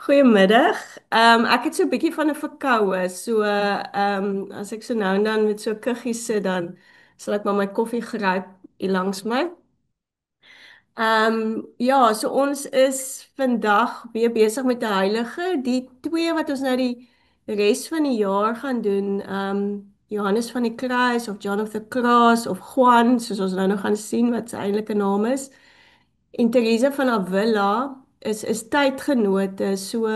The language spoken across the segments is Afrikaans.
Goedemiddag. Ek het so 'n bietjie van 'n verkoue. So as ek so nou en dan met so 'n kuggie sit, dan sal ek maar my koffie gryp hier langs my. Ja, so ons is vandag weer besig met 'n heilige, die twee wat ons nou die res van die jaar gaan doen. Johannes van die Kruis of John of the Cross of Juan, soos ons nou nog gaan sien wat sy eintlike naam is. En Teresa van Avila is tydgenote, so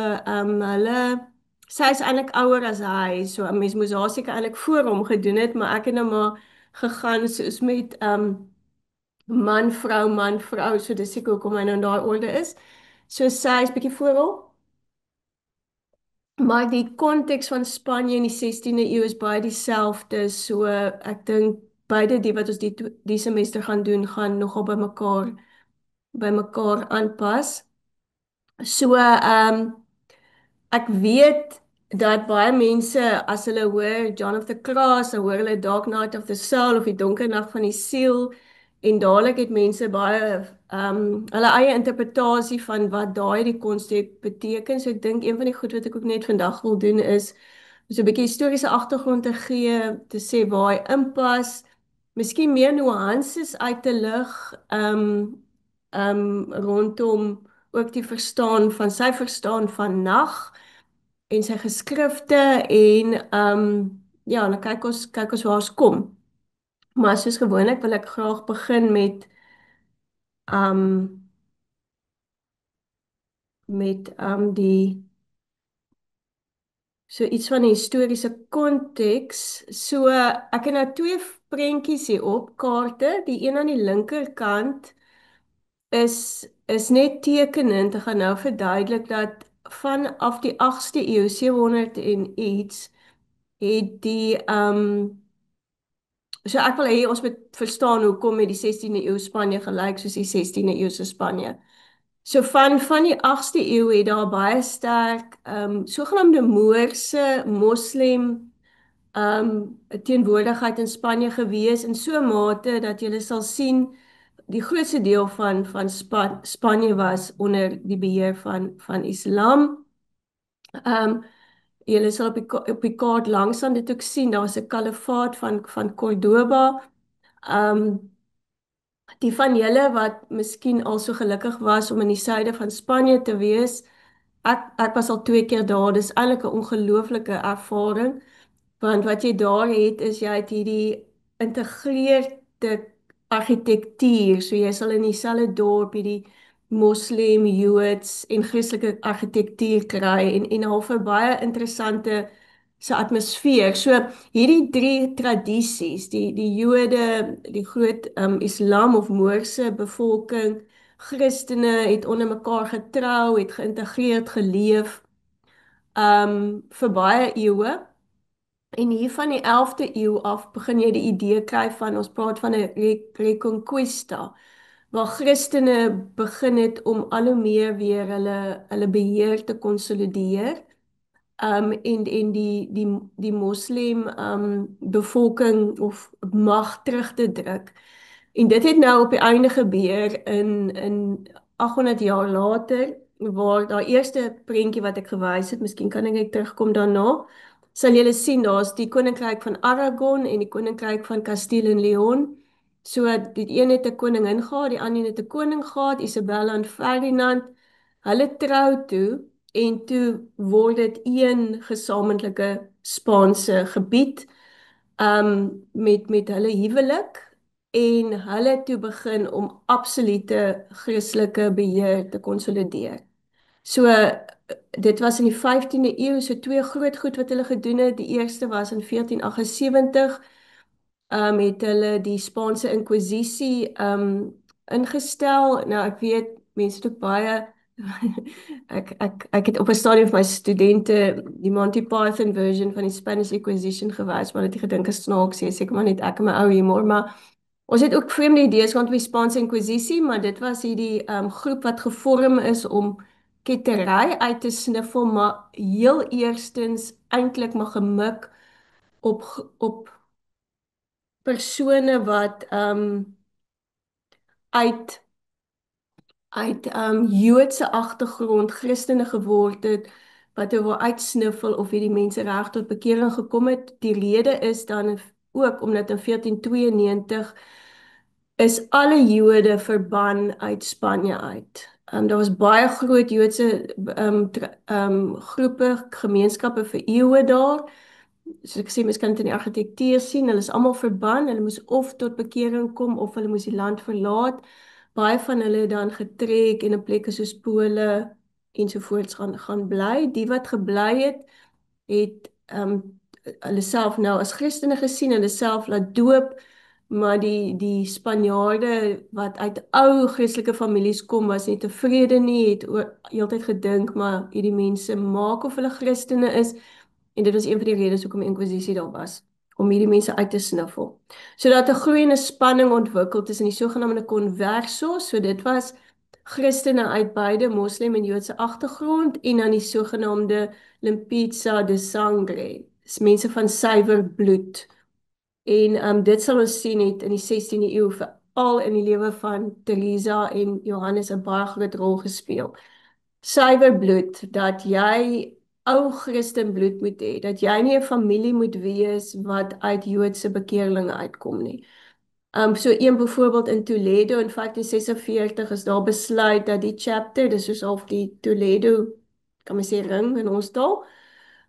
sy is eintlik ouer as hy, so 'n mens moes haar seker eintlik voor hom gedoen het, maar ek het nou maar gegaan soos met man vrou, so dis seker hoekom hy nou in daai orde is. So sy is bietjie voor hom, maar die konteks van Spanje in die 16de eeu is baie dieselfde, so ek dink beide die wat ons die semester gaan doen gaan nogal by mekaar aanpas. So, ek weet dat baie mense as hulle hoor John of the Cross, dan hoor hulle Dark Night of the Soul of die donker nag van die siel en dadelik het mense baie hulle eie interpretasie van wat daai die konsep beteken. So ek dink een van die goed wat ek ook net vandag wil doen is so 'n bietjie historiese agtergrond te gee, te sê waar hy inpas, miskien meer nuances uit te lig rondom ook die verstaan van sy verstaan van nag en sy geskrifte en ja, dan kyk ons waar ons kom. Maar soos gewoonlik wil ek graag begin um met die so iets van die historiese konteks. So ek het nou twee prentjies hier op kaarte. Die een aan die linkerkant is net tekenend. Ek gaan nou verduidelik dat vanaf die 8ste eeu, 700 en iets, het so ek wil hê ons moet verstaan hoekom het die 16de eeu Spanje gelyk soos die 16de eeu se Spanje. So van die 8ste eeu het daar baie sterk sogenaamde Moorse Moslem teenwoordigheid in Spanje gewees in so 'n mate dat jy sal sien die grootste deel van Spanje was onder die beheer van Islam. Um, Julle sal op die kaart langs aan dit ook sien, daar's 'n kalifaat van Cordoba. Um, die van julle wat miskien al so gelukkig was om in die suide van Spanje te wees, ek was al 2 keer daar, dis eintlik 'n ongelooflike ervaring. Want wat jy daar het, is jy het hierdie integreerde argitektuur. So jy sal in dieselfde dorp hierdie moslim, joods en Christelike argitektuur kry en half 'n baie interessante se atmosfeer. So hierdie drie tradisies, die Jode, die groot Islam of Moorse bevolking, Christene het onder mekaar getrou, het geïntegreerd geleef vir baie eeue. En hier van die 11de eeu af begin jy die idee kry van, ons praat van 'n reconquista, waar Christene begin het om al hoe meer weer hulle beheer te konsolideer. En die moslim bevolking of mag terug te druk. En dit het nou op die einde gebeur in 800 jaar later, waar daar eerste prentjie wat ek gewys het, miskien kan ek net terugkom daarna, sal julle sien daar's die koninkryk van Aragon en die koninkryk van Castile en Leon. So die een het 'n koningin gehad, die ander het 'n koning gehad, Isabella en Ferdinand. Hulle trou toe en toe word dit een gesamentlike Spaanse gebied met hulle huwelik en hulle toe begin om absolute Christelike beheer te konsolideer. So dit was in die 15de eeu, so twee groot goed wat hulle gedoen het. Die eerste was in 1478 het hulle die Spaanse Inkwisisie ingestel. Nou ek weet mense het ook baie ek het op 'n stadium vir my studente die Monty Python version van die Spanish Inquisition gewys, maar het gedink is snaaks, seker maar net ek en my ou humor, maar ons het ook vreemde idees rondom die Spaanse Inquisisie, maar dit was hierdie groep wat gevorm is om kettery uit te sniffel, maar heel eerstens eintlik maar gemik op persone wat uit Joodse agtergrond Christene geword het, wat hulle wil uitsniffel of hierdie mense reg tot bekering gekom het. Die rede is dan ook omdat in 1492 is alle Jode verban uit Spanje uit. Daar was baie groot Joodse groepe, gemeenskappe vir eeue daar. Soos ek sê, mens kan dit in die argitektuur sien, hulle is almal verban, hulle moes of tot bekering kom of hulle moes die land verlaat. Baie van hulle het dan getrek en in plekke soos Pole ensovoorts gaan bly. Die wat gebly het hulle self nou as Christene gesien, hulle self laat doop, maar die Spanjaarde wat uit ou Christelike families kom, was nie tevrede nie, het heeltyd gedink, maar hierdie mense maak of hulle Christene is, en dit was een van die redes hoekom die Inquisisie daar was, om hierdie mense uit te sniffel. So dat 'n groeiende spanning ontwikkel tussen die sogenaamde conversos, so dit was Christene uit beide Moslem en Joodse agtergrond, en dan die sogenaamde Limpieza de Sangre, dis mense van suiwer bloed. En dit sal ons sien het in die 16de eeu veral in die lewe van Teresa en Johannes 'n baie groot rol gespeel. Suiwer bloed, dat jy ou Christen bloed moet hê, dat jy nie 'n familie moet wees wat uit Joodse bekeerlinge uitkom nie. So een byvoorbeeld in Toledo in 1546 is daar besluit dat die chapter, dis soos half die Toledo, kan mens sê ring in ons taal,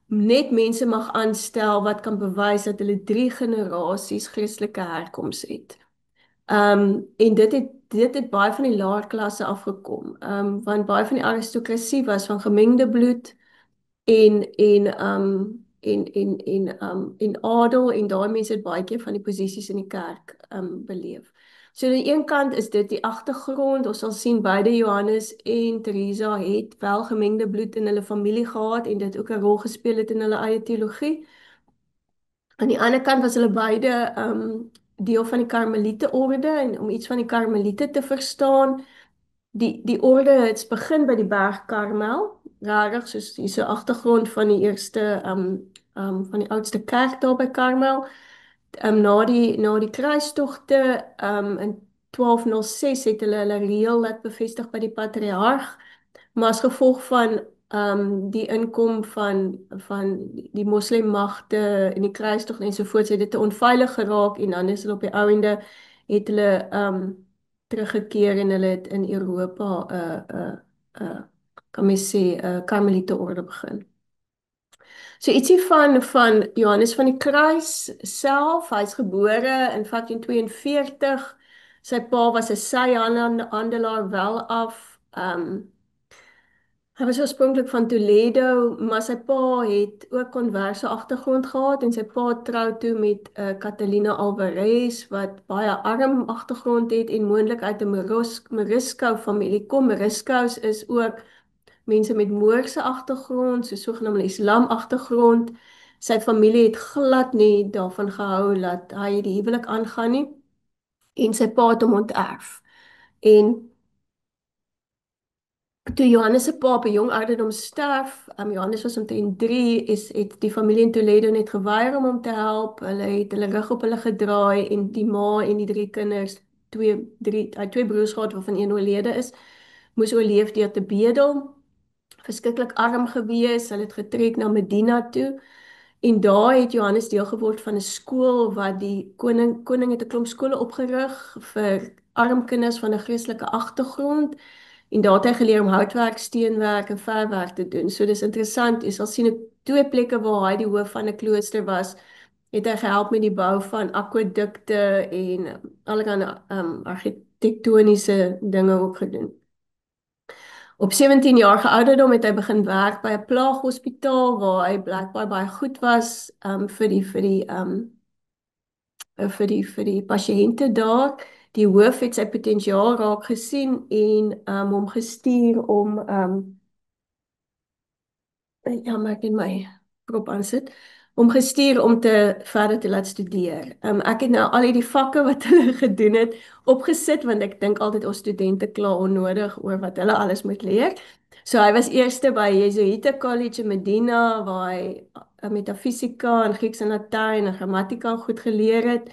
net mense mag aanstel wat kan bewys dat hulle 3 generasies Christelike herkoms het. En dit het baie van die laer klasse afgekom, want baie van die aristokrasie was van gemengde bloed en adel, en daai mense het baie keer van die posisies in die kerk beleef. So aan die een kant is dit die agtergrond, ons sal sien beide Johannes en Teresa het wel gemengde bloed in hulle familie gehad en dit ook 'n rol gespeel het in hulle eie teologie. Aan die ander kant was hulle beide deel van die Karmeliete orde, en om iets van die Karmeliete te verstaan, die orde het begin by die berg Karmel, rarig soos hierse agtergrond van die eerste van die oudste kerk daar by Karmel. Na die kruistogte in 1206 het hulle reël laat bevestig by die patriarg, maar as gevolg van die inkom van die moslimmagte en die kruistog ensovoorts, het dit te onveilig geraak, en dan is hulle op die ou ende het hulle teruggekeer en hulle het in Europa kan mens sê Karmeliete orde begin. So ietsie van Johannes van die Kruis self, hy's gebore in 1542, sy pa was 'n syhandelaar wel af, hy was oorspronklik van Toledo, maar sy pa het ook konverse agtergrond gehad, en sy pa trou toe met Catalina Alvarez wat baie arm agtergrond het en moontlik uit 'n Morisco familie kom. Moriscos is ook mense met Moorse agtergrond, so sogenaamde Islam agtergrond. Sy familie het glad nie daarvan gehou dat hy die huwelik aangaan nie, en sy pa het hom onterf. En toe Johannes se pa op 'n jong ouderdom sterf, Johannes was omtrent 3, het die familie in Toledo net geweier om hom te help. Hulle het hulle rug op hulle gedraai, en die ma en die 3 kinders, twee broers gehad waarvan een oorlede is, moes oorleef deur te bedel. Verskriklik arm gewees, hulle het getrek na Medina toe, en daar het Johannes deel geword van 'n skool wat die koning het 'n klomp skole opgerig vir arm kinders van 'n Christelike agtergrond, en daar het hy geleer om houtwerk, steenwerk en verfwerk te doen. So dis interessant, jy sal sien op 2 plekke waar hy die hoof van 'n klooster was, het hy gehelp met die bou van akwadukte en allerlei argitektoniese dinge ook gedoen. Op 17 jaar ouderdom het hy begin werk by 'n plaaghospitaal waar hy blykbaar baie goed was vir die pasiënte daar. die hoof het sy potensiaal raak gesien en hom gestuur om ja, maar ek het my prop aan sit om gestuur om te verder te laat studeer. Ek het nou al die vakke wat hulle gedoen het opgesit want ek dink altyd ons studente kla onnodig oor wat hulle alles moet leer. So hy was eerste by Jesuite College in Medina waar hy metafisika en Grieks en Latyn en grammatika goed geleer het.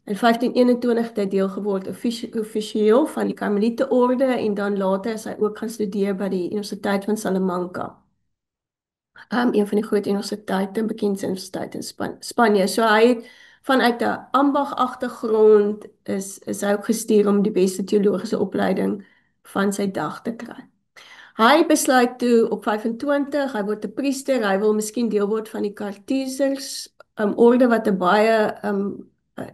In 1521 het hy deel geword offisieel van die Karmeliete orde en dan later is hy ook gaan studeer by die Universiteit van Salamanca. Een van die groot universiteite, bekendste universiteit in Spanje. So hy het vanuit 'n ambagagtergrond is hy ook gestuur om die beste teologiese opleiding van sy dag te kry. Hy besluit toe op 25, hy word 'n priester, hy wil miskien deel word van die Kartesers orde wat 'n baie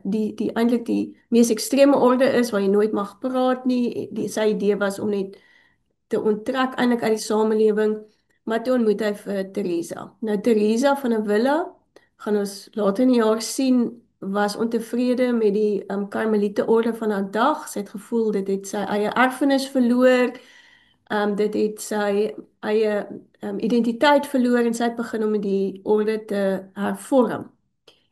die eintlik die mees ekstreme orde is waar jy nooit mag praat nie. Sy idee was om net te onttrek eintlik uit die samelewing, maar toe ontmoet hy vir Teresa. Nou Teresa van Avila, gaan ons later in die jaar sien, was ontevrede met die Karmeliete orde van haar dag. Sy het gevoel dit het sy eie erfenis verloor, dit het sy eie identiteit verloor en sy het begin om die orde te hervorm.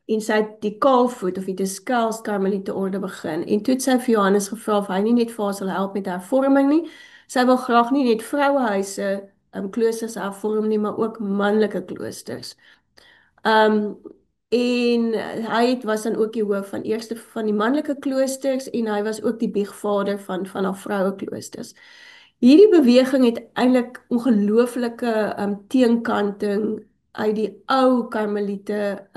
En sy het die Kaalvoet of die Descalced Karmeliete orde begin. En toe het sy vir Johannes gevra of hy nie net vir haar sal help met hervorming nie. Sy wil graag nie net vrouehuise kloosters hervorm nie, maar ook manlike kloosters. En hy was dan ook die hoof van eerste van die manlike kloosters en hy was ook die biegvader van haar vroue kloosters. Hierdie beweging het eintlik ongelooflike teenkanting uit die ou Karmeliete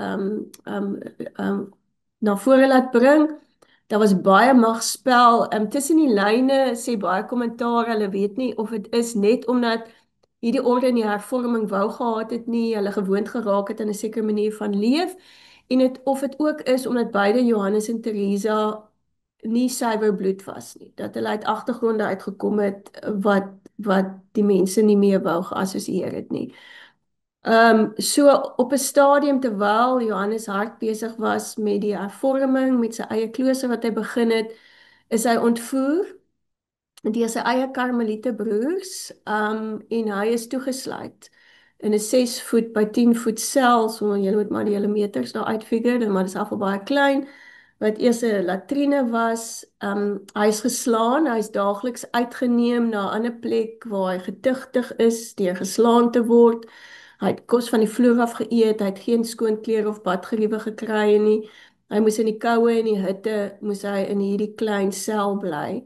na vore laat bring. Daar was baie magspel. Tussen die lyne sê baie kommentaar, hulle weet nie of dit is net omdat hierdie orde in die hervorming wou gehad het nie, hulle gewoond geraak het aan 'n sekere manier van leef, en of dit ook is omdat beide Johannes en Teresa nie suiwer bloed was nie, dat hulle uit agtergronde uitgekom het wat die mense nie meer wou geassosieer het nie. So op 'n stadium terwyl Johannes hard besig was met die hervorming, met sy eie klooster wat hy begin het, is hy ontvoer deur sy eie Karmeliete broers, en hy is toegesluit in 'n 6 voet by 10 voet sel, so jy moet maar die hele meters daar uitfigure, maar dit is afval baie klein, wat eers 'n latrine was. Hy is geslaan, hy is daagliks uitgeneem na 'n ander plek waar hy getuigtig is deur geslaan te word. Hy het kos van die vloer af geëet, hy het geen skoon klere of badgeriewe gekry nie. Hy moes in die koue en die hitte, moes hy in hierdie klein sel bly.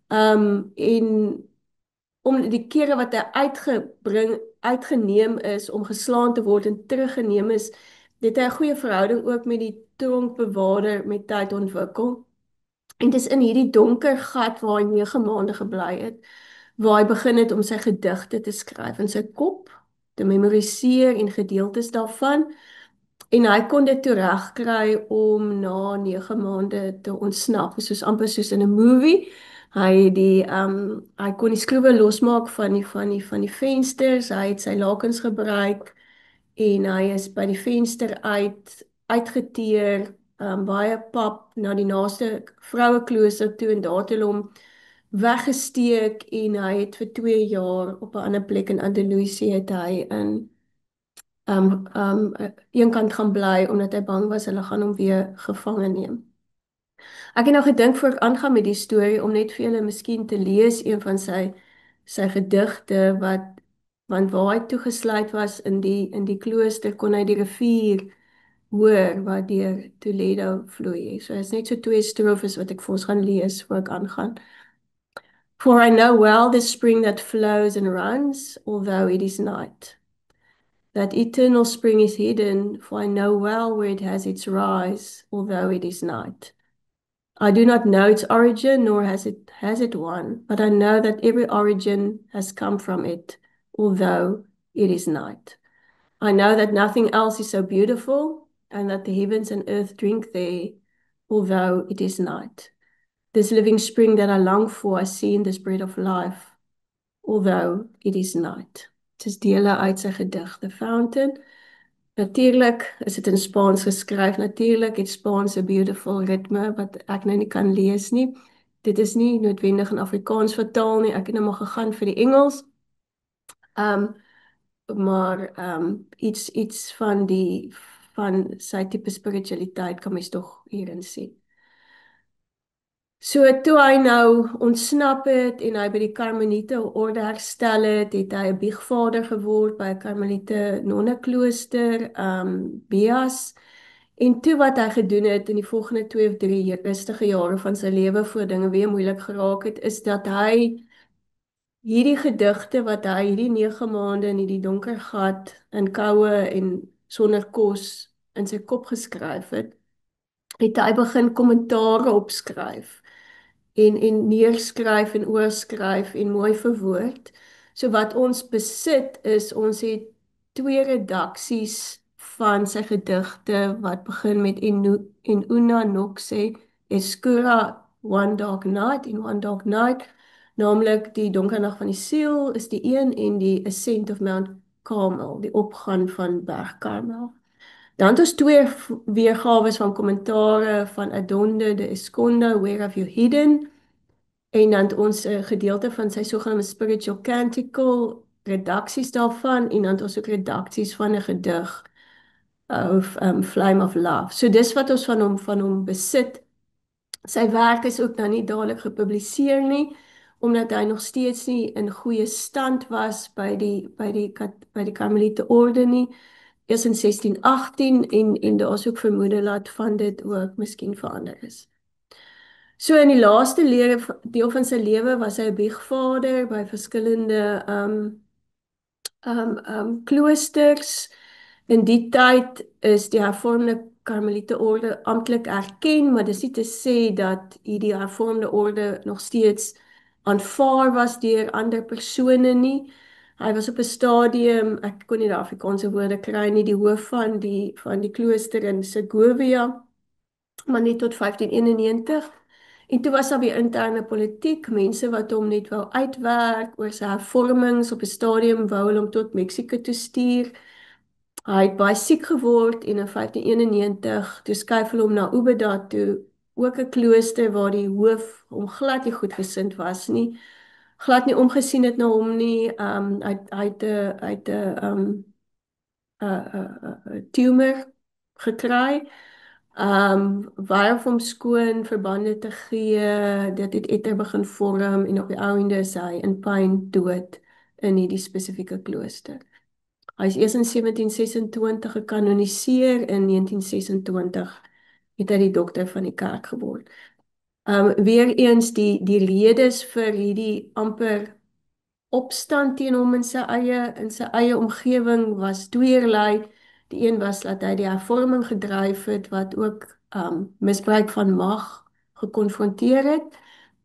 En om die kere wat hy uitgeneem is om geslaan te word en teruggeneem is, het hy 'n goeie verhouding ook met die tronkbewaarder met tyd ontwikkel. En dis in hierdie donker gat waar hy 9 maande gebly het, waar hy begin het om sy gedigte te skryf in sy kop, te memoriseer en gedeeltes daarvan. En hy kon dit toe regkry om na 9 maande te ontsnap, soos amper soos in 'n movie. Hy kon die skroewe losmaak van die vensters, hy het sy lakens gebruik en hy is by die venster uitgeteer, baie pap na die naaste vroue klooster toe en daar het hulle hom weggesteek en hy het vir 2 jaar op 'n ander plek in Andalusië het hy in een kant gaan bly omdat hy bang was hulle gaan hom weer gevange neem. Ek het nou gedink voor ek aangaan met die storie om net vir julle miskien te lees een van sy gedigte want waar hy toegesluit was in die klooster kon hy die rivier hoor wat deur Toledo vloei. So is net so 2 strofes wat ek vir ons gaan lees voor ek aangaan. For I know well the spring that flows and runs, although it is night. That eternal spring is hidden, for I know well where it has its rise, although it is night. I do not know its origin, nor has it one, but I know that every origin has come from it, although it is night. I know that nothing else is so beautiful, and that the heavens and earth drink there, although it is night. This living spring that I long for, I see in this bread of life, although it is night. Dit is dele uit sy gedig, The Fountain. Natuurlik is dit in Spaans geskryf. Natuurlik het Spaans 'n beautiful ritme wat ek nou nie kan lees nie. Dit is nie noodwendig in Afrikaans vertaal nie. Ek het nou maar gegaan vir die Engels. Um, maar iets van sy tipe spiritualiteit kan mens tog hierin sien. So toe hy nou ontsnap het en hy by die Karmeliete orde herstel het, het hy 'n biegvader geword by 'n Karmeliete nonneklooster, Beas. En toe wat hy gedoen het in die volgende 2 of 3 rustige jare van sy lewe voor dinge weer moeilik geraak het, is dat hy hierdie gedigte wat hy hierdie 9 maande in hierdie donker gat in koue en sonder kos in sy kop geskryf het hy begin kommentare opskryf en neerskryf en oorskryf en mooi verwoord. So wat ons besit is ons het 2 redaksies van sy gedigte wat begin met en una noxe escura one dark night in one dark night, naamlik die donker nag van die siel is die een en die ascent of Mount Carmel, die opgaan van Berg Carmel. Dan het ons 2 weergawe van kommentare van Adonde de Esconda, Where Have You Hidden? En dan het ons 'n gedeelte van sy sogenaamde Spiritual Canticle, redaksies daarvan, en dan het ons ook redaksies van 'n gedig of Flame of Love. So dis wat ons van hom besit. Sy werk is ook nou nie dadelik gepubliseer nie, omdat hy nog steeds nie in goeie stand was by die Karmeliete orde nie. Eers in 1618 en daar is ook vermoede dat van dit ook miskien verander is. So in die laaste deel van sy lewe was hy 'n biegvader by verskillende kloosters. In die tyd is die hervormde Karmeliete orde amptelik erken, maar dis nie te sê dat hierdie hervormde orde nog steeds aanvaar was deur ander persone nie. Hy was op 'n stadium, ek kon nie die Afrikaanse woorde kry nie, die hoof van die klooster in Segovia, maar net tot 1591. En toe was daar weer interne politiek, mense wat hom net wou uitwerk oor sy hervormings, op 'n stadium wou hulle hom tot Mexiko toe stuur. Hy het baie siek geword en in 1591 toe skuif hulle hom na Ubeda toe, ook 'n klooster waar die hoof hom glad nie goedgesind was nie, glad nie omgesien het na hom nie. Hy het 'n tumor gekry. Waar hom skoon verbande te gee, dit het etter begin vorm en op die einde is hy in pyn dood in hierdie spesifieke klooster. Hy is eers in 1726 gekanoniseer, in 1926 het hy die dokter van die kerk geword. Weer eens die redes vir hierdie amper opstand teen hom in sy eie omgewing was tweeërlei. Die een was dat hy die hervorming gedryf het wat ook misbruik van mag gekonfronteer het.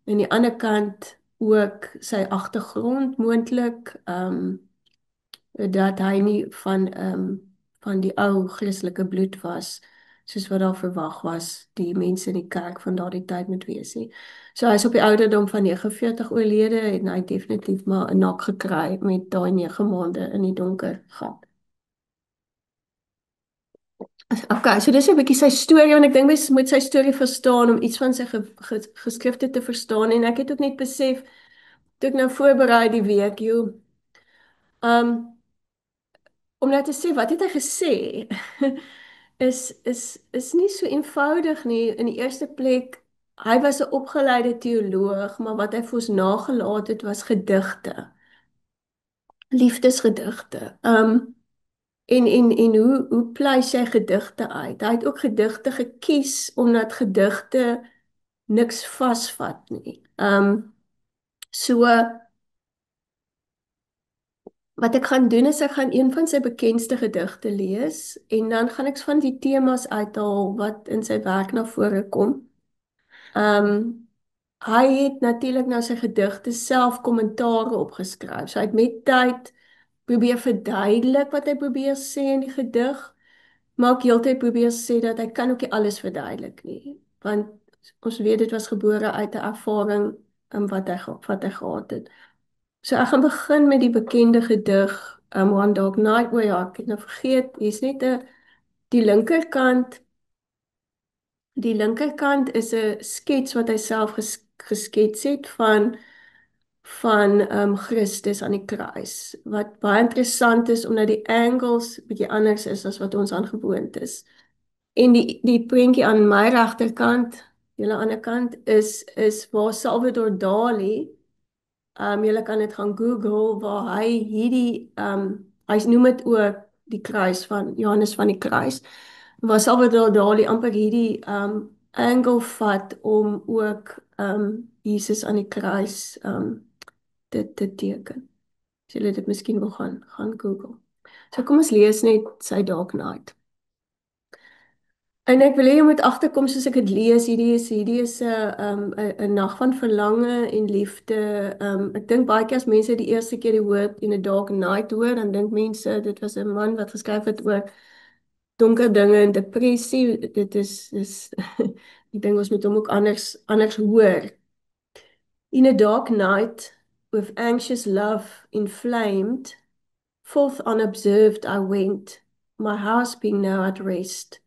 En die ander kant ook sy agtergrond moontlik dat hy nie van die ou Christelike bloed was soos wat daar verwag was die mense in die kerk van daardie tyd moet wees nie. So hy is op die ouderdom van 49 oorlede en hy het definitief maar 'n nak gekry met daai 9 maande in die donker gat. Okay, so dis 'n bietjie sy storie en ek dink mens moet sy storie verstaan om iets van sy geskrifte te verstaan en ek het ook net besef toe ek nou voorberei die week, om nou te sê wat het hy gesê is nie so eenvoudig nie. In die eerste plek, hy was 'n opgeleide teoloog, maar wat hy vir ons nagelaat het was gedigte, liefdesgedigte. En hoe pleis hy gedigte uit? Hy het ook gedigte gekies omdat gedigte niks vasvat nie. So wat ek gaan doen is ek gaan een van sy bekendste gedigte lees en dan gaan ek van die temas uithaal wat in sy werk na vore kom. Hy het natuurlik nou sy gedigte self kommentare opgeskryf. So hy het met tyd probeer verduidelik wat hy probeer sê in die gedig, maar ook heeltyd probeer sê dat hy kan ook nie alles verduidelik nie, want ons weet dit was gebore uit 'n ervaring wat hy gehad het. So ek gaan begin met die bekende gedig One Dog Night, o ja, ek het nou vergeet, hier's net 'n die linkerkant. Die linkerkant is 'n skets wat hy self geskets het van Christus aan die kruis. Wat baie interessant is omdat die angles bietjie anders is as wat ons aan gewoond is. En die prentjie aan my regterkant, julle ander kant is waar Salvador Dali. Julle kan dit gaan Google waar hy hy noem dit ook die kruis van Johannes van die kruis. Waar Salvador Dali amper hierdie angle vat om ook Jesus aan die kruis dit te teken. As julle dit miskien wil gaan Google. So kom ons lees net sy Dark Knight. En ek wil hê jy moet agterkom soos ek dit lees, hierdie is 'n nag van verlange en liefde. Ek dink baie keer as mense die eerste keer die woord in 'n Dark Night hoor, dan dink mense dit was 'n man wat geskryf het oor donker dinge en depressie. Dit is ek dink ons moet hom ook anders hoor. In a dark night with anxious love inflamed, forth unobserved I went, my house being now at rest.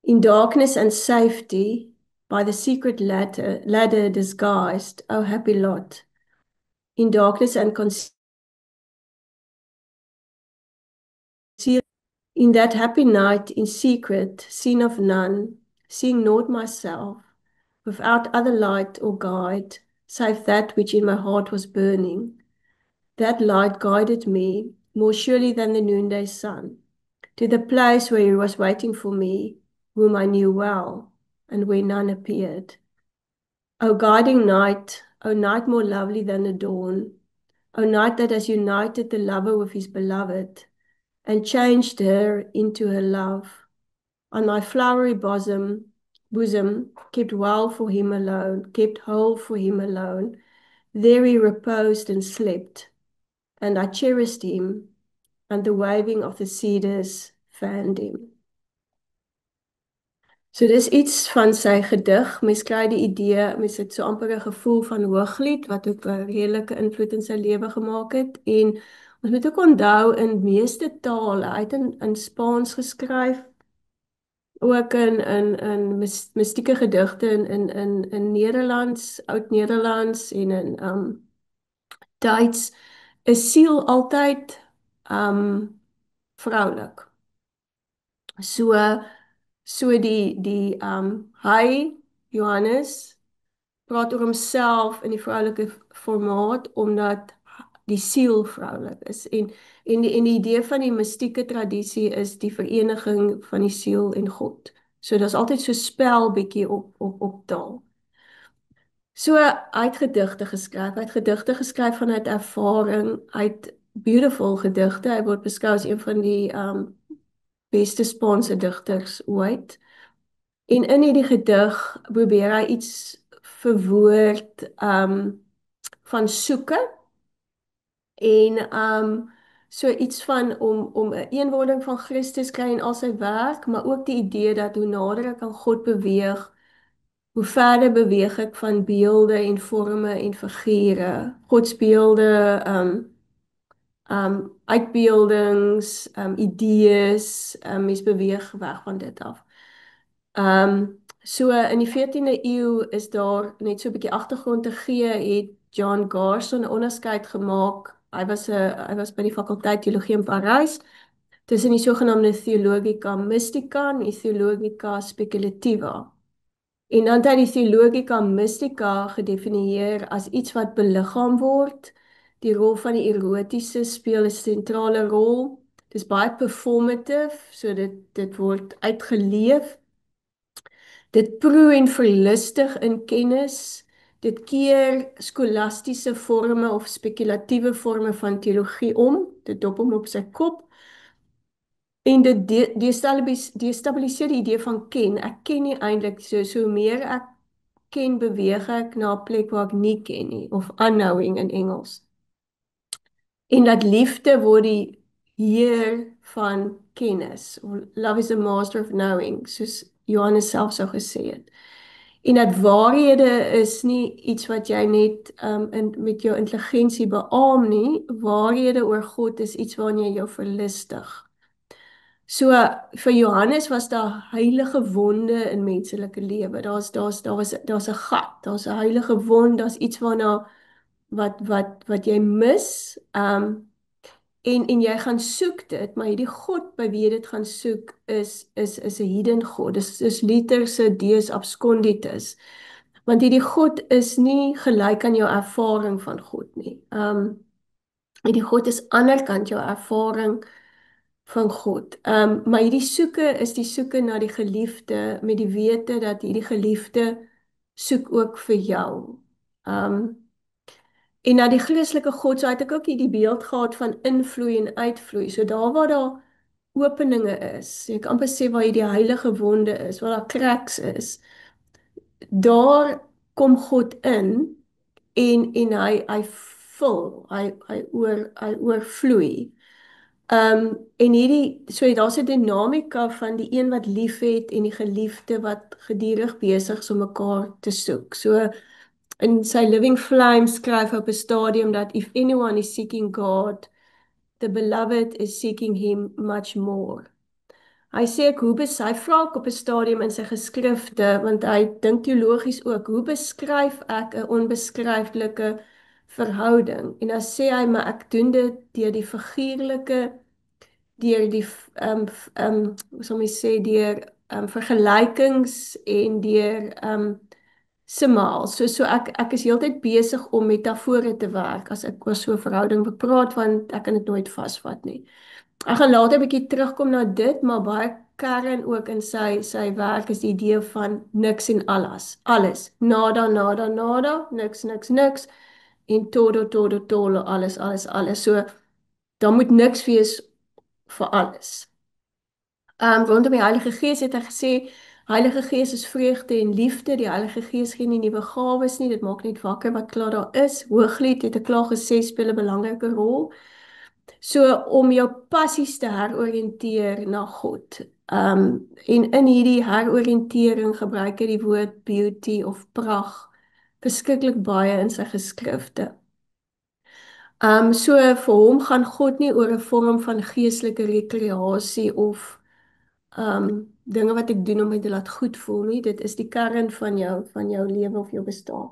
In darkness and safety, by the secret ladder disguised, O happy lot. In darkness and concealed, in that happy night, in secret, seen of none, seeing naught myself, without other light or guide, save that which in my heart was burning. That light guided me, more surely than the noonday sun, to the place where he was waiting for me, whom I knew well, and where none appeared. O guiding night, O night more lovely than the dawn, O night that has united the lover with his beloved, and changed her into her love, on my flowery bosom, kept well for him alone, kept whole for him alone, there he reposed and slept, and I cherished him, and the waving of the cedars fanned him. So dis iets van sy gedig. Mens kry die idee, mens het so amper 'n gevoel van Hooglied wat ook 'n redelike invloed in sy lewe gemaak het. En ons moet ook onthou in meeste tale, hy het in Spaans geskryf, ook in mystieke gedigte in Nederlands, Oud-Nederlands en in Duits, is siel altyd vroulik. So hy, Johannes, praat oor homself in die vroulike formaat, omdat die siel vroulik is. En die idee van die mystieke tradisie is die vereniging van die siel en God. So daar's altyd so spel bietjie op taal. So hy het gedigte geskryf vanuit ervaring, hy het beautiful gedigte, hy word beskou as een van die beste Spaanse digters ooit. En in hierdie gedig probeer hy iets verwoord van soeke en so iets van om 'n eenwording van Christus kry in al sy werk, maar ook die idee dat hoe nader ek aan God beweeg, hoe verder beweeg ek van beelde en vorme en figure, godsbeelde, uitbeeldings, idees, mens beweeg weg van dit af. So in die 14de eeu is daar net so 'n bietjie agtergrond te gee, het John Garson 'n onderskeid gemaak. Hy was by die fakulteit teologie in Parys tussen die sogenaamde Theologica Mystica en die Theologica Speculativa. En dan het hy die Theologica Mystica gedefinieer as iets wat beliggaam word. Die rol van die erotiese speel 'n sentrale rol. Dit is baie performative, so dit word uitgeleef. Dit proe en verlustig in kennis. Dit keer skolastiese forme of spekulatiewe forme van teologie om. Dit dop hom op sy kop. En dit destabiliseer die idee van ken. Ek ken nie eintlik, so meer ek ken, beweeg ek na 'n plek waar ek nie ken nie, of unknowing in Engels. En dat liefde word die heer van kennis. Love is the master of knowing, soos Johannes self sou gesê het. En dat waarhede is nie iets wat jy net met jou intelligensie beamoen nie. Waarhede oor God is iets waarin jy jou verlustig. So vir Johannes was daar heilige wonde in menslike lewe. Daar's 'n gat, daar's 'n heilige wond, daar's iets waarna wat jy mis. En jy gaan soek dit, maar hierdie God by wie jy dit gaan soek is 'n hidden God. Dis literse Deus absconditus. Want hierdie God is nie gelyk aan jou ervaring van God nie. Hierdie God is anderkant jou ervaring van God. Maar hierdie soeke is die soeke na die geliefde met die wete dat hierdie geliefde soek ook vir jou. Um En na die Christelike God, so het ek ook hierdie beeld gehad van invloei en uitvloei. So daar waar daar openinge is, ek kan amper sê waar hierdie heilige wonde is, waar daar cracks is, daar kom God in en hy vul, hy oorvloei. En so daar's 'n dinamika van die een wat liefhet en die geliefde wat gedurig besig is om mekaar te soek. So in sy Living Flame skryf hy op 'n stadium dat if anyone is seeking God, the beloved is seeking him much more. Hy sê hy vra ook op 'n stadium in sy geskrifte, want hy dink teologies ook, hoe beskryf ek 'n onbeskryflike verhouding? En dan sê hy, maar ek doen dit deur die figuurlike, deur die hoe sal mens sê, deur vergelykings en deur semaal. So ek is heeltyd besig om metafore te werk as ek oor so 'n verhouding bepraat, want ek kan dit nooit vasvat nie. Ek gaan later 'n bietjie terugkom na dit, maar baie kern ook in sy werk is die idee van niks en alles. Alles. Nada, nada, nada, niks, niks, niks. En todo, todo, todo, alles, alles, alles. So, daar moet niks wees vir alles. Rondom die Heilige Gees het hy gesê, Heilige Gees is vreugde en liefde, die Heilige Gees gee nie nuwe gawes nie, dit maak net wakker wat klaar daar is. Hooglied het ek klaar gesê, speel 'n belangrike rol. So om jou passies te heroriënteer na God. En in hierdie heroriëntering gebruik hy die woord beauty of pragt verskriklik baie in sy geskrifte. So vir hom gaan God nie oor 'n vorm van geestelike rekreasie of dinge wat ek doen om my te laat goed voel nie. Dit is die kern van jou lewe of jou bestaan.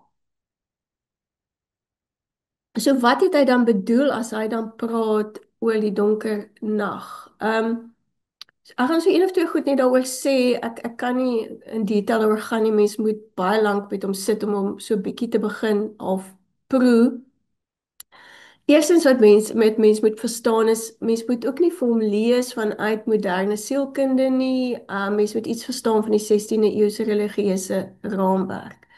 So wat het hy dan bedoel as hy dan praat oor die donker nag? Ek gaan so een of twee goed net daaroor sê. Ek kan nie in detail daaroor gaan nie. Mens moet baie lank met hom sit om hom so bietjie te begin of proe. Eerstens wat mens moet verstaan is, mens moet ook nie vir hom lees vanuit moderne sielkunde nie. Mens moet iets verstaan van die 16de eeuse religieuse raamwerk.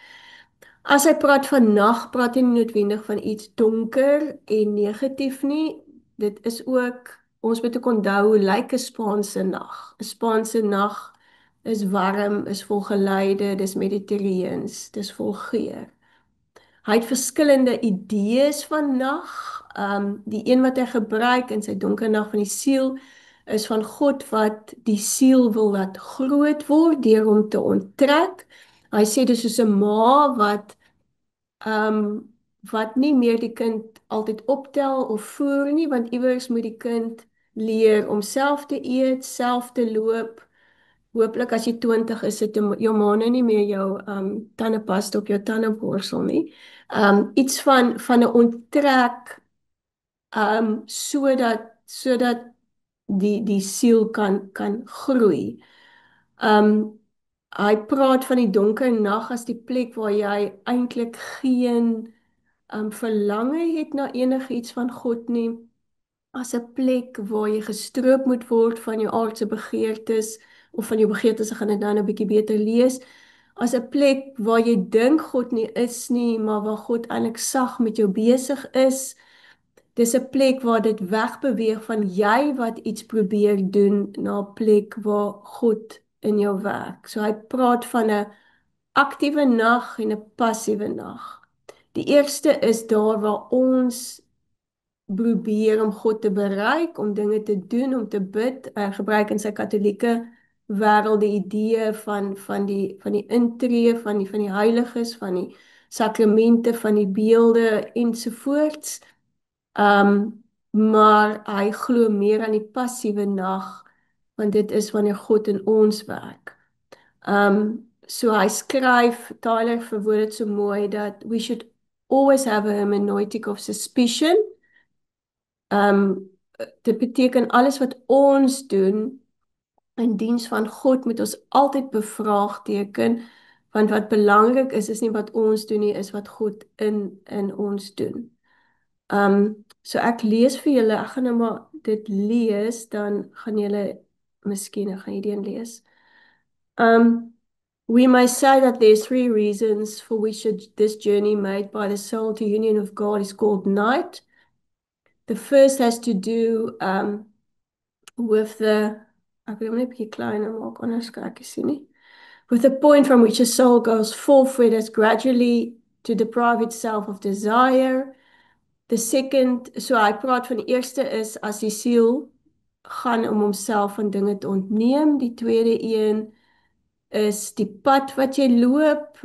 As hy praat van nag, praat hy nie noodwendig van iets donker en negatief nie. Dit is ook, ons moet ook onthou hoe lyk 'n Spaanse nag. 'n Spaanse nag is warm, is vol geluide, dis mediterreens, dis vol geur. Hy het verskillende idees van nag. Die een wat hy gebruik in sy donker nag van die siel is van God wat die siel wil laat groot word deur hom te onttrek. Hy sê dis soos 'n ma wat nie meer die kind altyd optel of voer nie, want iewers moet die kind leer om self te eet, self te loop. Hooplik as jy 20 is, sit jou ma nou nie meer jou tandepasta op jou tandeborsel nie. Iets van 'n onttrek sodat die siel kan groei. Hy praat van die donker nag as die plek waar jy eintlik geen verlange het na enigiets van God nie, as 'n plek waar jy gestroop moet word van jou aardse begeertes of van jou begeertes, ek gaan dit nou 'n bietjie beter lees, as 'n plek waar jy dink God nie is nie, maar waar God eintlik sag met jou besig is. Dis 'n plek waar dit wegbeweeg van jy wat iets probeer doen na 'n plek waar God in jou werk. So hy praat van 'n aktiewe nag en 'n passiewe nag. Die eerste is daar waar ons probeer om God te bereik, om dinge te doen, om te bid. Hy gebruik in sy katholieke wêreld, die idee van die intree van die heiliges, van die sakramente, van die beelde ensovoorts. Maar hy glo meer aan die passiewe nag, want dit is wanneer God in ons werk. So hy skryf, Tyler verwoord dit so mooi, dat we should always have a hermeneutic of suspicion. Dit beteken alles wat ons doen in diens van God moet ons altyd bevraagteken, want wat belangrik is nie wat ons doen nie, is wat God in ons doen. So ek lees vir julle, ek gaan nou maar dit lees, dan gaan julle miskien gaan hierdie een lees. We may say that there's three reasons for which this journey made by the soul to union of God is called night. The first has to do with the, ek wil hom net 'n bietjie kleiner maak, anders kan ek nie sien nie. With the point from which a soul goes forward as gradually to deprive itself of desire. The second, so hy praat van die eerste is as die siel gaan om homself van dinge te ontneem. Die tweede een is die pad wat jy loop,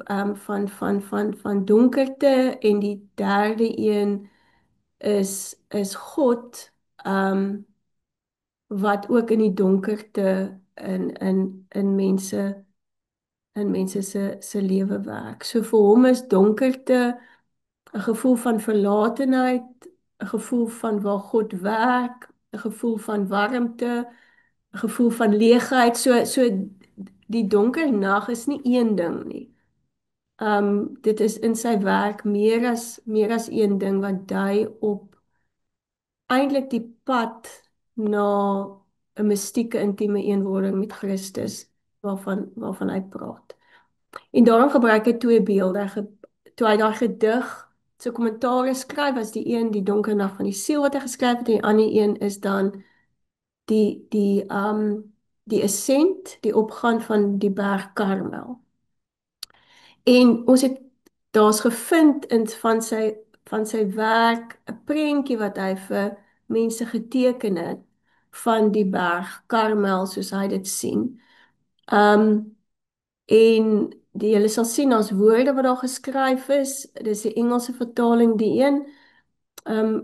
van donkerte, en die derde een is God, wat ook in die donkerte in mense se lewe werk. So vir hom is donkerte 'n gevoel van verlatenheid, 'n gevoel van waar God werk, 'n gevoel van warmte, 'n gevoel van leegheid. So die donker nag is nie een ding nie. Dit is in sy werk meer as een ding wat dui op eintlik die pad na 'n mystieke intieme eenwording met Christus waarvan hy praat. En daarom gebruik hy twee beelde. Toe hy daai gedig so kommentaar skryf, was die een die donker nag van die siel wat hy geskryf het, en die ander een is dan die ascent, die opgaan van die berg Karmel. En ons het daar's gevind van sy werk 'n prentjie wat hy vir mense geteken het van die berg Karmel soos hy dit sien. En julle sal sien daar's woorde wat daar geskryf is. Dis die Engelse vertaling, die een.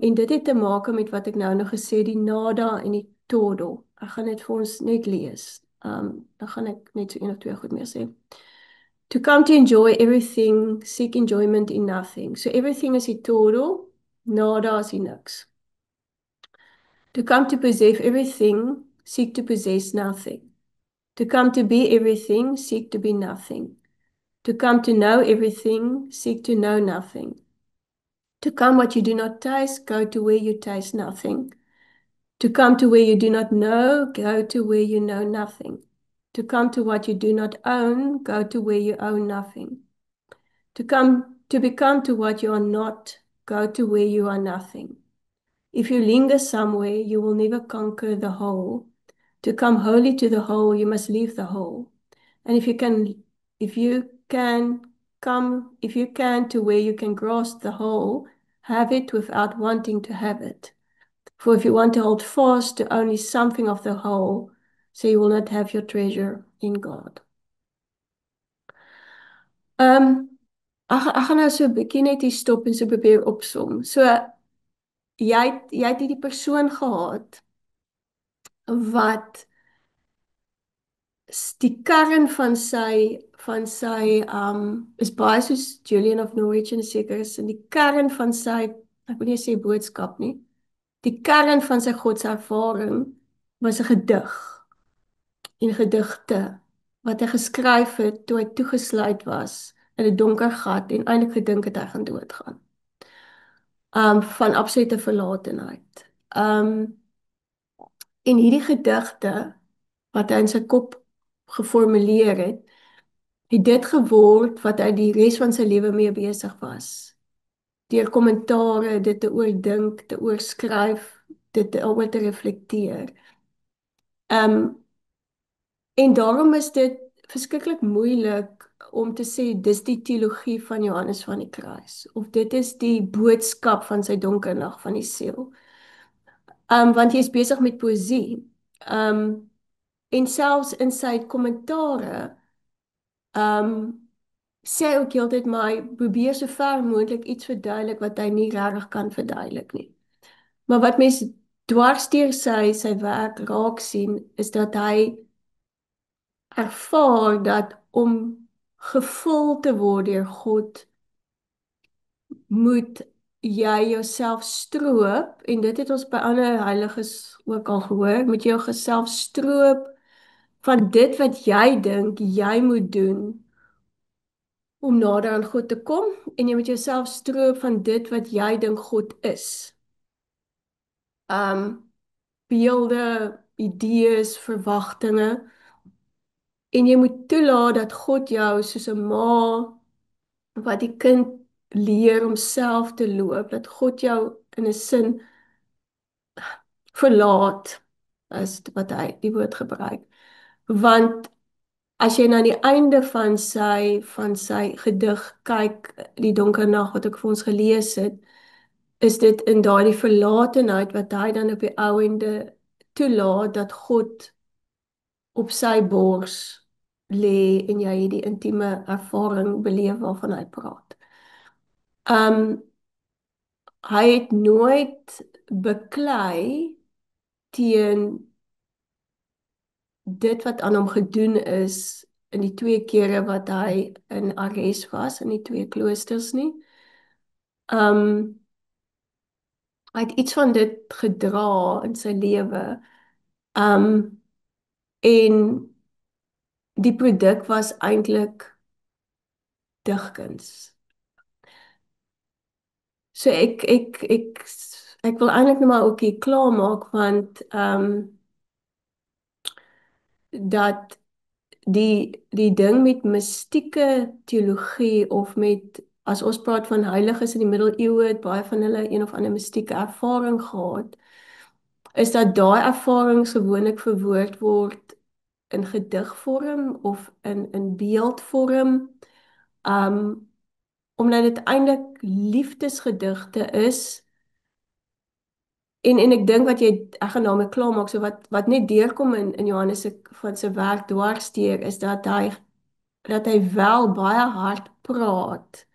En dit het te maak met wat ek nou nog gesê, die nada en die todo. Ek gaan dit vir ons net lees. Dan gaan ek net so een of twee goed meer sê. To come to enjoy everything, seek enjoyment in nothing. So everything is die todo, nada is die niks. To come to possess everything, seek to possess nothing. To come to be everything, seek to be nothing. To come to know everything, seek to know nothing. To come what you do not taste, go to where you taste nothing. To come to where you do not know, go to where you know nothing. To come to what you do not own, go to where you own nothing. To become to what you are not, go to where you are nothing. If you linger somewhere, you will never conquer the whole. To come wholly to the whole, you must leave the whole. And if you can to where you can grasp the whole, have it without wanting to have it. For if you want to hold fast to only something of the whole, so you will not have your treasure in God. Ek gaan nou so 'n bietjie net hier stop en so probeer opsom. So jy het hierdie persoon gehad wat die kern van sy is baie soos Julian of Norwich en seker is in die kern van sy, ek wil nie sê boodskap nie, die kern van sy godservaring was 'n gedig en gedigte wat hy geskryf het toe hy toegesluit was in 'n donker gat en eintlik gedink het hy gaan doodgaan. Van absolute verlatenheid. En hierdie gedigte wat hy in sy kop geformuleer het dit geword wat hy die res van sy lewe mee besig was. Deur kommentare, dit te oordink, te oorskryf, dit daaroor te reflekteer. En daarom is dit verskriklik moeilik om te sê dis die teologie van Johannes van die Kruis of dit is die boodskap van sy donker nag van die siel. Want jy is besig met poësie. En selfs in sy kommentare, sê ook heeltyd maar hy probeer so ver moontlik iets verduidelik wat hy nie regtig kan verduidelik nie. Maar wat mense dwarsteer sy werk raak sien, is dat hy ervaar dat om gevul te word deur God, moet jy jouself stroop, en dit het ons by ander heiliges ook al gehoor, moet jy jouself stroop van dit wat jy dink jy moet doen om nader aan God te kom, en jy moet jouself stroop van dit wat jy dink God is. Beelde, idees, verwagtinge, en jy moet toelaat dat God jou soos 'n ma wat die kind leer om self te loop, dat God jou in 'n sin verlaat, is wat hy die woord gebruik. Want as jy na die einde van sy gedig kyk, die donker nag wat ek vir ons gelees het, is dit in daardie verlatenheid wat hy dan op die ou ende toelaat dat God op sy bors lê en jy hierdie intieme ervaring beleef waarvan hy praat. Hy het nooit beklei teen dit wat aan hom gedoen is in die 2 kere wat hy in arrest was, in die 2 kloosters nie. Hy het iets van dit gedra in sy lewe. En die produk was eintlik digkuns. So ek wil eintlik nou maar ook hier klaarmaak, want dat die ding met mystieke teologie, of met, as ons praat van heiliges in die middeleeue, het baie van hulle een of ander mystieke ervaring gehad, is dat daai ervarings gewoonlik verwoord word in gedigvorm of in beeldvorm, omdat dit eintlik liefdesgedigte is. En ek dink wat ek gaan daarmee klaarmaak, so wat net deurkom in Johannes van sy werk dwarsteer, is dat hy wel baie hard praat